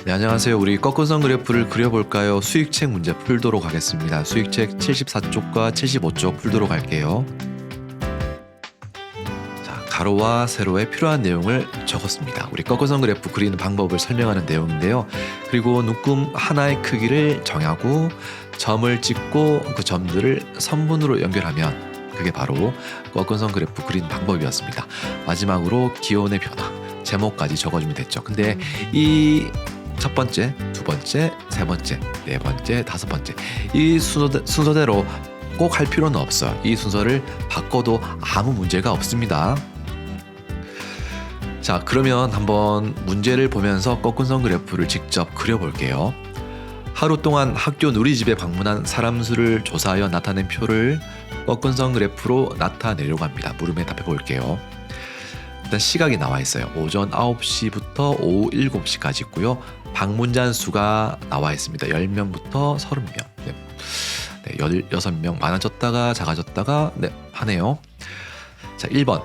네, 안녕하세요. 우리 꺾은선 그래프를 그려볼까요? 수익책 문제 풀도록 하겠습니다. 수익책 74쪽과 75쪽 풀도록 할게요. 자, 가로와 세로에 필요한 내용을 적었습니다. 우리 꺾은선 그래프 그리는 방법을 설명하는 내용인데요. 그리고 눈금 하나의 크기를 정하고 점을 찍고 그 점들을 선분으로 연결하면 그게 바로 꺾은선 그래프 그리는 방법이었습니다. 마지막으로 기온의 변화, 제목까지 적어주면 됐죠. 근데 이 첫 번째, 두 번째, 세 번째, 네 번째, 다섯 번째 이 순서대로 꼭 할 필요는 없어요. 이 순서를 바꿔도 아무 문제가 없습니다. 자, 그러면 한번 문제를 보면서 꺾은선 그래프를 직접 그려볼게요. 하루 동안 학교 누리집에 방문한 사람 수를 조사하여 나타낸 표를 꺾은선 그래프로 나타내려고 합니다. 물음에 답해 볼게요. 일단 시각이 나와 있어요. 오전 9시부터 오후 7시까지 있고요. 방문자 수가 나와 있습니다. 10명부터 30명. 네. 16명 많아졌다가 작아졌다가 하네요. 자, 1번.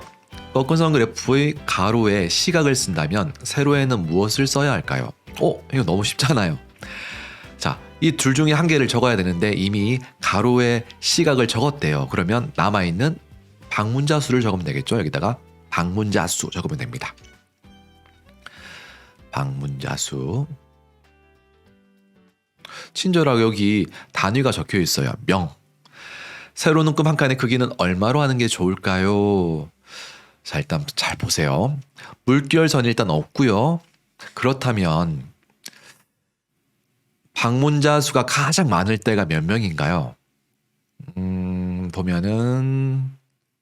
꺾은선 그래프의 가로에 시각을 쓴다면 세로에는 무엇을 써야 할까요? 이거 너무 쉽잖아요. 자, 이 둘 중에 한 개를 적어야 되는데 이미 가로에 시각을 적었대요. 그러면 남아있는 방문자 수를 적으면 되겠죠. 여기다가 방문자 수 적으면 됩니다. 방문자 수. 친절하게 여기 단위가 적혀 있어요. 명. 세로 눈금 한 칸의 크기는 얼마로 하는 게 좋을까요? 자, 일단 잘 보세요. 물결선이 일단 없고요. 그렇다면 방문자 수가 가장 많을 때가 몇 명인가요? 보면은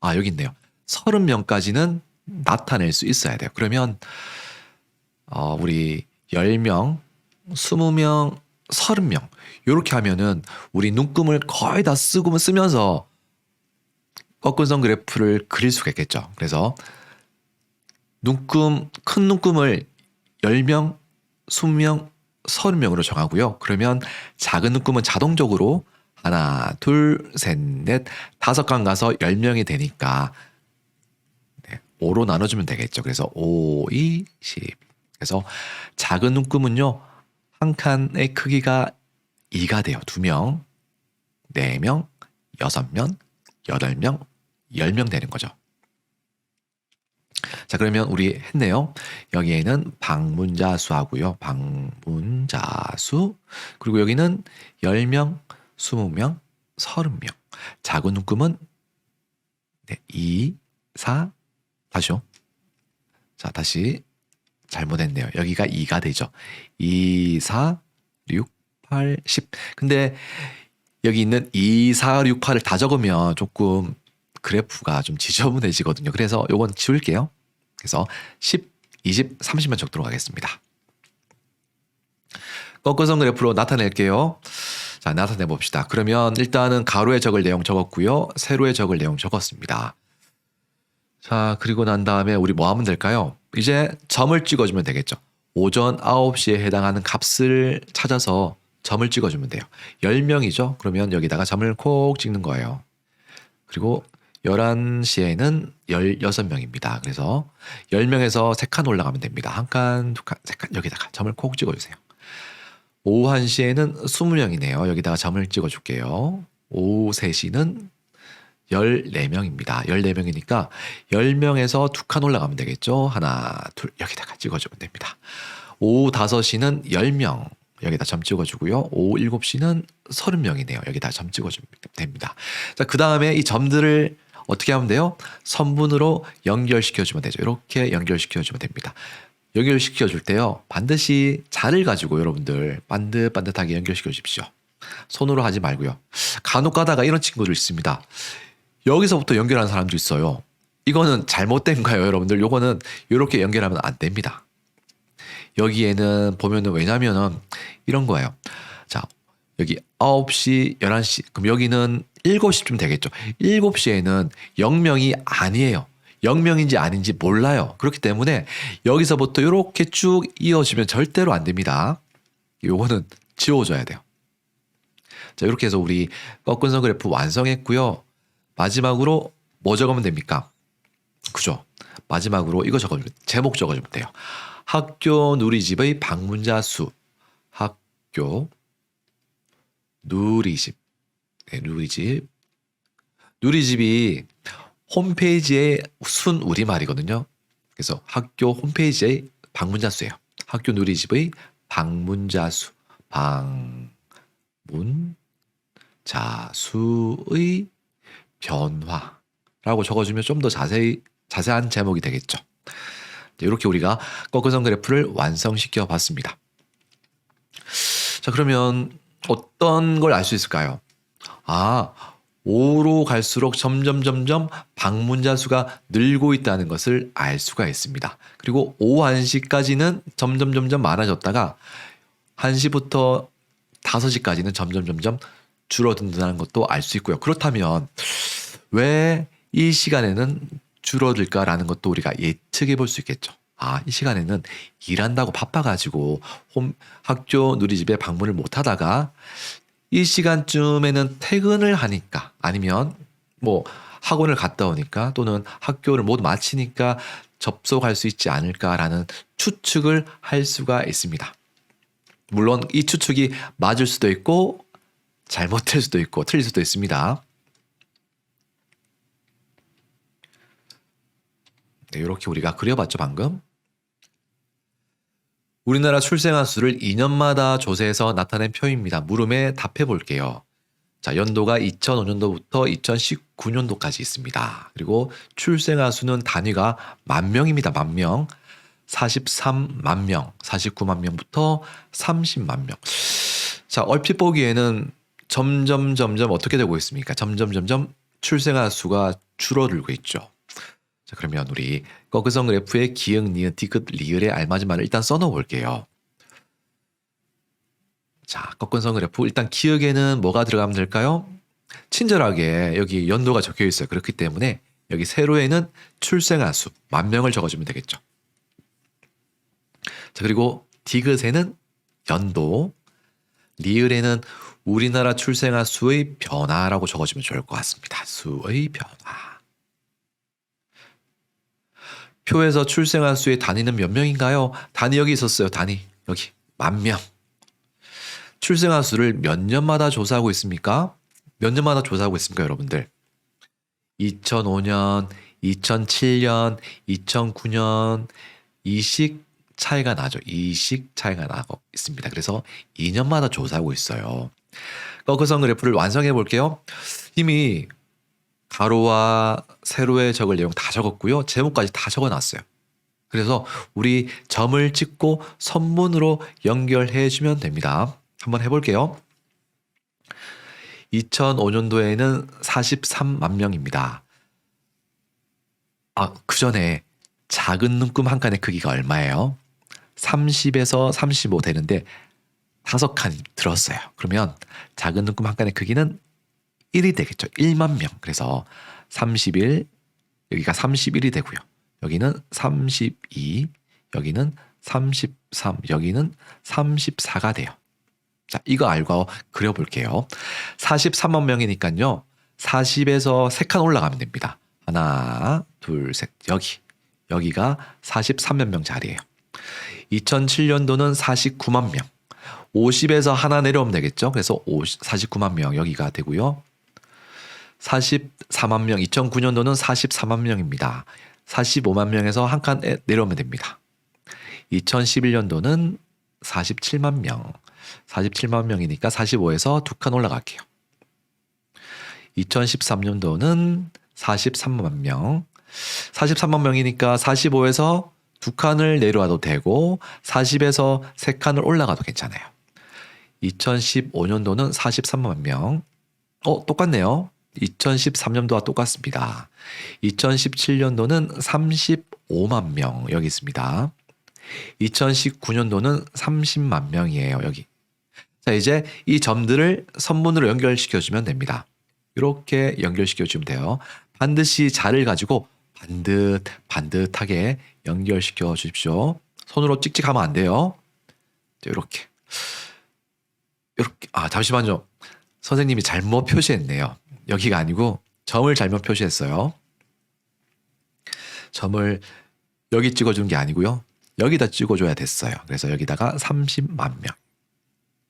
여기 있네요. 30명까지는 나타낼 수 있어야 돼요. 그러면 우리 10명, 20명, 30명 이렇게 하면은 우리 눈금을 거의 다 쓰면서 꺾은선 그래프를 그릴 수가 있겠죠. 그래서 큰 눈금을 10명, 20명, 30명으로 정하고요. 그러면 작은 눈금은 자동적으로 하나, 둘, 셋, 넷, 5칸 가서 10명이 되니까 5로 나눠주면 되겠죠. 그래서 5, 2, 10. 그래서 작은 눈금은요. 한 칸의 크기가 2가 돼요. 2명, 4명, 6명, 8명, 10명 되는 거죠. 자, 그러면 우리 했네요. 여기에는 방문자 수하고요. 방문자 수. 그리고 여기는 10명, 20명, 30명. 작은 눈금은 2, 4, 다시요. 자, 다시 잘못했네요. 여기가 2가 되죠. 2, 4, 6, 8, 10. 근데 여기 있는 2, 4, 6, 8을 다 적으면 조금 그래프가 좀 지저분해지거든요. 그래서 요건 지울게요. 그래서 10, 20, 30만 적도록 하겠습니다. 꺾은선 그래프로 나타낼게요. 자, 나타내 봅시다. 그러면 일단은 가로에 적을 내용 적었고요. 세로에 적을 내용 적었습니다. 자, 그리고 난 다음에 우리 뭐 하면 될까요? 이제 점을 찍어주면 되겠죠. 오전 9시에 해당하는 값을 찾아서 점을 찍어주면 돼요. 10명이죠? 그러면 여기다가 점을 콕 찍는 거예요. 그리고 11시에는 16명입니다. 그래서 10명에서 3칸 올라가면 됩니다. 한 칸, 두 칸, 세 칸 여기다가 점을 콕 찍어주세요. 오후 1시에는 20명이네요. 여기다가 점을 찍어줄게요. 오후 3시는 14명입니다. 14명이니까 10명에서 2칸 올라가면 되겠죠. 하나, 둘 여기다가 찍어주면 됩니다. 오후 5시는 10명. 여기다 점 찍어주고요. 오후 7시는 30명이네요. 여기다 점 찍어주면 됩니다. 자, 그 다음에 이 점들을 어떻게 하면 돼요? 선분으로 연결시켜주면 되죠. 이렇게 연결시켜주면 됩니다. 연결시켜줄 때요. 반드시 자를 가지고 여러분들 반듯반듯하게 연결시켜 주십시오. 손으로 하지 말고요. 간혹 가다가 이런 친구들 있습니다. 여기서부터 연결하는 사람도 있어요. 이거는 잘못된 거예요, 여러분들. 요거는 이렇게 연결하면 안 됩니다. 여기에는 보면은 왜냐면은 이런 거예요. 자, 여기 9시, 11시. 그럼 여기는 7시쯤 되겠죠. 7시에는 0명이 아니에요. 0명인지 아닌지 몰라요. 그렇기 때문에 여기서부터 이렇게 쭉 이어지면 절대로 안 됩니다. 요거는 지워줘야 돼요. 자, 이렇게 해서 우리 꺾은선 그래프 완성했고요. 마지막으로 뭐 적으면 됩니까? 그죠? 마지막으로 이거 적어주면 제목 적어주면 돼요. 학교 누리집의 방문자 수 학교 누리집. 네, 누리집. 누리집이 홈페이지의 순 우리말이거든요. 그래서 학교 홈페이지의 방문자 수예요. 학교 누리집의 방문자 수. 방문자 수의 변화라고 적어주면 좀 더 자세한 제목이 되겠죠. 이렇게 우리가 꺾어선 그래프를 완성시켜 봤습니다. 자, 그러면 어떤 걸 알 수 있을까요? 5로 갈수록 점점 방문자 수가 늘고 있다는 것을 알 수가 있습니다. 그리고 오후 1시까지는 점점 많아졌다가 1시부터 5시까지는 점점 줄어든다는 것도 알 수 있고요. 그렇다면 왜 이 시간에는 줄어들까라는 것도 우리가 예측해 볼 수 있겠죠. 이 시간에는 일한다고 바빠가지고 학교 누리집에 방문을 못 하다가 이 시간쯤에는 퇴근을 하니까 아니면 뭐 학원을 갔다 오니까 또는 학교를 모두 마치니까 접속할 수 있지 않을까라는 추측을 할 수가 있습니다. 물론 이 추측이 맞을 수도 있고 잘못될 수도 있고 틀릴 수도 있습니다. 네, 이렇게 우리가 그려봤죠, 방금. 우리나라 출생아 수를 2년마다 조사해서 나타낸 표입니다. 물음에 답해 볼게요. 자, 연도가 2005년도부터 2019년도까지 있습니다. 그리고 출생아 수는 단위가 만 명입니다. 만 명. 43만 명, 49만 명부터 30만 명. 자, 얼핏 보기에는 점점 어떻게 되고 있습니까? 점점 출생아 수가 줄어들고 있죠. 자, 그러면 우리 거그선 그래프의 기역, 니은, 디귿, 리을의 알맞은 말을 일단 써놓아 볼게요. 자, 거근선 그래프 일단 기역에는 뭐가 들어가면 될까요? 친절하게 여기 연도가 적혀 있어요. 그렇기 때문에 여기 세로에는 출생아 수, 만 명을 적어주면 되겠죠. 자, 그리고 디귿에는 연도, 리을에는 우리나라 출생아 수의 변화라고 적어주면 좋을 것 같습니다. 수의 변화. 표에서 출생아 수의 단위는 몇 명인가요? 단위 여기 있었어요. 단위 여기 만 명. 출생아 수를 몇 년마다 조사하고 있습니까? 몇 년마다 조사하고 있습니까, 여러분들? 2005년, 2007년, 2009년 이식 차이가 나죠. 이식 차이가 나고 있습니다. 그래서 2년마다 조사하고 있어요. 거그선 그래프를 완성해 볼게요. 이미 가로와 세로에 적을 내용 다 적었고요. 제목까지 다 적어놨어요. 그래서 우리 점을 찍고 선문으로 연결해 주면 됩니다. 한번 해볼게요. 2005년도에는 43만 명입니다. 그 전에 작은 눈금 한 칸의 크기가 얼마예요? 30에서 35 되는데 5칸 들었어요. 그러면 작은 눈금 한 칸의 크기는 1이 되겠죠. 1만 명. 그래서 31, 여기가 31이 되고요. 여기는 32, 여기는 33, 여기는 34가 돼요. 자, 이거 알고 그려볼게요. 43만 명이니까요. 40에서 3칸 올라가면 됩니다. 하나, 둘, 셋. 여기가 43만 명 자리예요. 2007년도는 49만 명. 50에서 하나 내려오면 되겠죠. 그래서 49만 명 여기가 되고요. 44만 명, 2009년도는 44만 명입니다. 45만 명에서 한 칸 내려오면 됩니다. 2011년도는 47만 명. 47만 명이니까 45에서 2칸 올라갈게요. 2013년도는 43만 명. 43만 명이니까 45에서 2칸을 내려와도 되고 40에서 3칸을 올라가도 괜찮아요. 2015년도는 43만 명. 똑같네요. 2013년도와 똑같습니다. 2017년도는 35만 명 여기 있습니다. 2019년도는 30만 명이에요. 여기. 자, 이제 이 점들을 선문으로 연결시켜주면 됩니다. 이렇게 연결시켜주면 돼요. 반드시 자를 가지고 반듯하게 연결시켜 주십시오. 손으로 찍찍하면 안 돼요. 이렇게. 잠시만요. 선생님이 잘못 표시했네요. 여기가 아니고 점을 잘못 표시했어요. 점을 여기 찍어준 게 아니고요. 여기다 찍어줘야 됐어요. 그래서 여기다가 30만 명.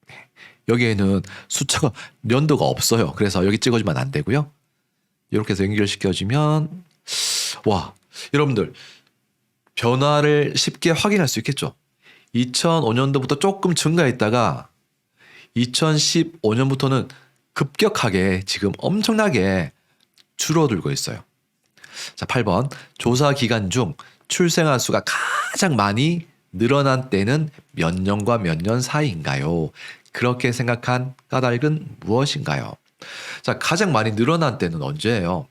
네. 여기에는 숫자가 연도가 없어요. 그래서 여기 찍어주면 안 되고요. 이렇게 해서 연결시켜주면 와, 여러분들 변화를 쉽게 확인할 수 있겠죠. 2005년도부터 조금 증가했다가 2015년부터는 급격하게 지금 엄청나게 줄어들고 있어요. 자, 8번. 조사 기간 중 출생아 수가 가장 많이 늘어난 때는 몇 년과 몇 년 사이인가요? 그렇게 생각한 까닭은 무엇인가요? 자, 가장 많이 늘어난 때는 언제예요?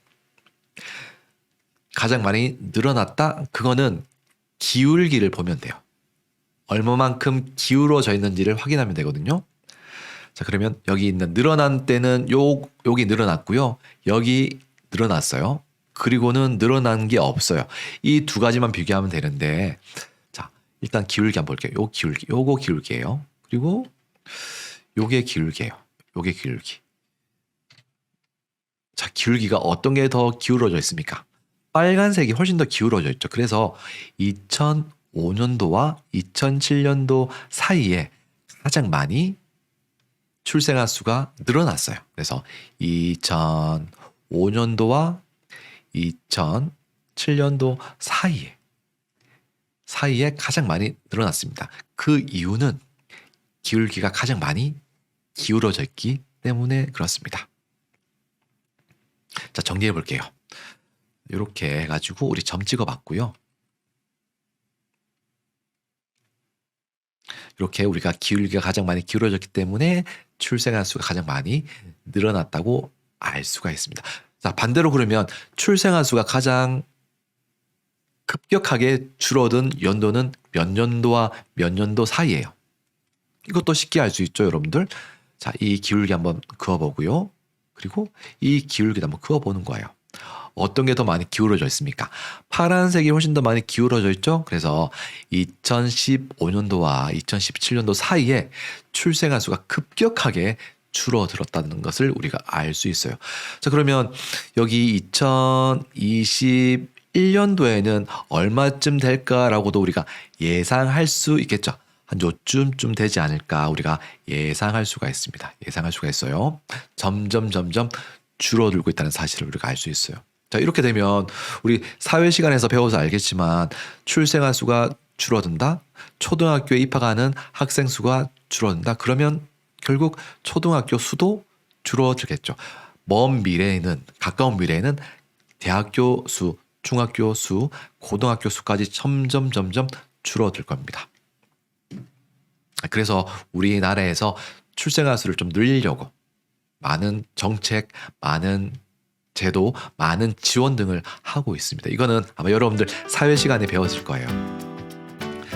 가장 많이 늘어났다? 그거는 기울기를 보면 돼요. 얼마만큼 기울어져 있는지를 확인하면 되거든요. 자, 그러면 여기 있는 늘어난 때는 여기 늘어났고요. 여기 늘어났어요. 그리고는 늘어난 게 없어요. 이 두 가지만 비교하면 되는데, 자, 일단 기울기 한번 볼게요. 요 기울기, 요거 기울기예요. 그리고 요게 기울기예요. 요게 기울기. 자, 기울기가 어떤 게 더 기울어져 있습니까? 빨간색이 훨씬 더 기울어져 있죠. 그래서 2005년도와 2007년도 사이에 가장 많이 출생아 수가 늘어났어요. 그래서 2005년도와 2007년도 사이에 가장 많이 늘어났습니다. 그 이유는 기울기가 가장 많이 기울어져 있기 때문에 그렇습니다. 자, 정리해 볼게요. 이렇게 해가지고 우리 점 찍어봤고요. 이렇게 우리가 기울기가 가장 많이 기울어졌기 때문에 출생아 수가 가장 많이 늘어났다고 알 수가 있습니다. 자, 반대로 그러면 출생아 수가 가장 급격하게 줄어든 연도는 몇 년도와 몇 년도 사이예요. 이것도 쉽게 알 수 있죠, 여러분들. 자, 이 기울기 한번 그어보고요. 그리고 이 기울기도 한번 그어보는 거예요. 어떤 게 더 많이 기울어져 있습니까? 파란색이 훨씬 더 많이 기울어져 있죠. 그래서 2015년도와 2017년도 사이에 출생아 수가 급격하게 줄어들었다는 것을 우리가 알 수 있어요. 자, 그러면 여기 2021년도에는 얼마쯤 될까라고도 우리가 예상할 수 있겠죠. 한 요쯤 되지 않을까 우리가 예상할 수가 있습니다. 예상할 수가 있어요. 점점 줄어들고 있다는 사실을 우리가 알 수 있어요. 자, 이렇게 되면 우리 사회 시간에서 배워서 알겠지만 출생아 수가 줄어든다. 초등학교에 입학하는 학생 수가 줄어든다. 그러면 결국 초등학교 수도 줄어들겠죠. 가까운 미래에는 대학교 수, 중학교 수, 고등학교 수까지 점점 줄어들 겁니다. 그래서 우리나라에서 출생아 수를 좀 늘리려고 많은 정책, 많은 제도, 많은 지원 등을 하고 있습니다. 이거는 아마 여러분들 사회 시간에 배웠을 거예요.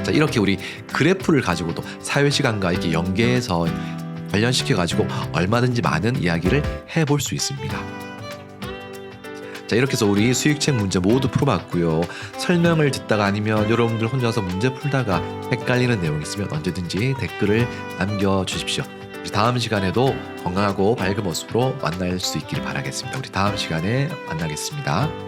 자, 이렇게 우리 그래프를 가지고도 사회 시간과 이렇게 연계해서 관련시켜 가지고 얼마든지 많은 이야기를 해볼 수 있습니다. 자, 이렇게 해서 우리 수익책 문제 모두 풀어봤고요. 설명을 듣다가 아니면 여러분들 혼자서 문제 풀다가 헷갈리는 내용이 있으면 언제든지 댓글을 남겨주십시오. 우리 다음 시간에도 건강하고 밝은 모습으로 만날 수 있길 바라겠습니다. 우리 다음 시간에 만나겠습니다.